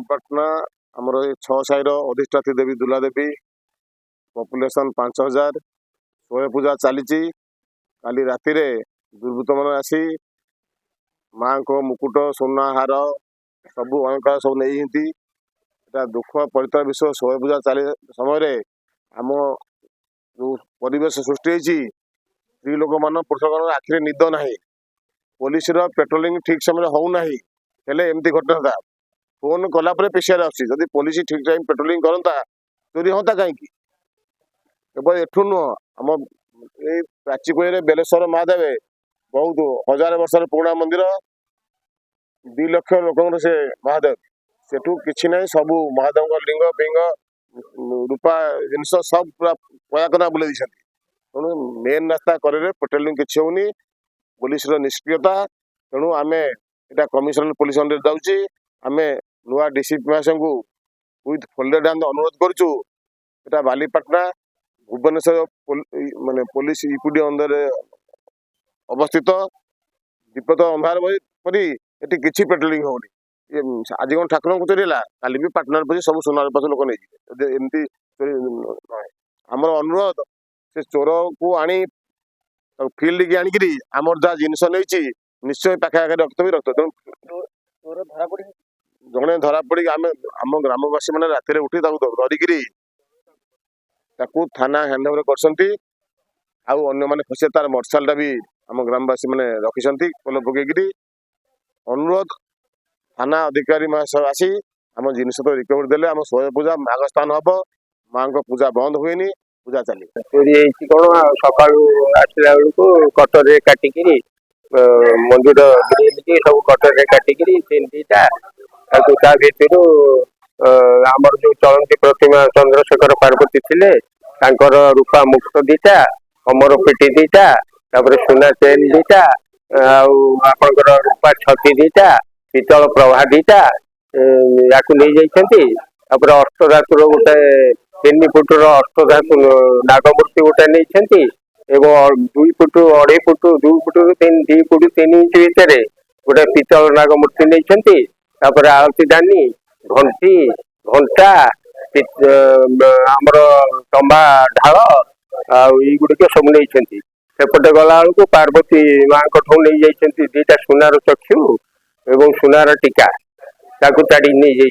बालीपाटना आमर ये 6 साईर अधिष्ठात्री देवी दुला देवी पॉपुलेशन 5000 शोए पूजा चली काली राति दुर्बृत्त मान आसी माँ को मुकुट सोना हार सबू अलंकार सब नहीं दुख परिता विषय शोए पूजा चली समय आम जो परिवेश सृष्टि स्त्री लोक मान पुरुष आखिरी निद ना पुलिस पेट्रोलिंग ठीक समय होना एमती घटना था फोन कलापर पीसीआर आदि पुलिस ठीक टाइम पेट्रोलिंग करता चोरी हाँ कहीं केवल एठू नुह आम प्राचीकोई बेलेश्वर महादेव बहुत 1000 वर्ष पुराणा मंदिर 2 लाख लोक से महादेव सेठू कि ना सबू महादेव लिंग फिंग रूपा जिनस सब पूरा पयाकना बुले तेणु मेन रास्ता करे पेट्रोलिंग किसी होनी पुलिस निष्क्रियता तेणु आम यहाँ कमिशनर पुलिस अंडर जाऊँगी आम नुआ डीसीपी महाशय विथ फोल्डेड हैंड अनुरोध करुचु यहाँ बालीपाटना भुवनेश्वर माने पुलिस यूपीडी अंदर अवस्थित विपद अंधार परी ये किसी पेट्रोलिंग होनी आज कौन ठाकुर को चोरीला काली भी पाटनार पी सब सोनार पास लोक नहीं एमती आमर अनुरोध से चोर को आनी फिल्ड की आनिकी आमर जहाँ जिनस नहीं निश्चय पाखे रखते भी रखते जड़े धरा पड़ी आम ग्रामवासी मैंने राति उठी धरिकी थाना हैंडओवर कर खुशी तार मोटरसाइकेल भी आम ग्रामवासी मैंने रखी कल पकईकि अनुरोध थाना अधिकारी आसी आम जिनस तो रिकवरी देले आम शोए पूजा माघ स्थान हम माँ को पूजा बंद हुए पूजा चली चोरी कौन सका आसला बेलू कटर काटिक मंदिर ग्रिल सब कटर काटिक 3-2टा भितर आमर जो चलती प्रतिमा चंद्रशेखर पार्वती थे रूपा मुक्त 2टा अमर पेटी 2टा सुना चेन 2टा आपंकर रूपा छती 2टा पितल प्रभा 2टा या नहीं जापर अष्टधातुर गोटे 3 फुटर अष्टधातु नागमूर्ति गोटे नहीं 2 foot 2.5 foot 2 foot 2 foot 3 inch भितर गोटे पितल नागमूर्ति नहीं आलती दानी घंटी घंटा आमर तंबा ढाल गुड़िक सब नहीं सेपटे गला बेलू पार्वती माँ नहीं 2टा सुनार चक्षु एवं सुनार टीका ताकू चाड़ी नहीं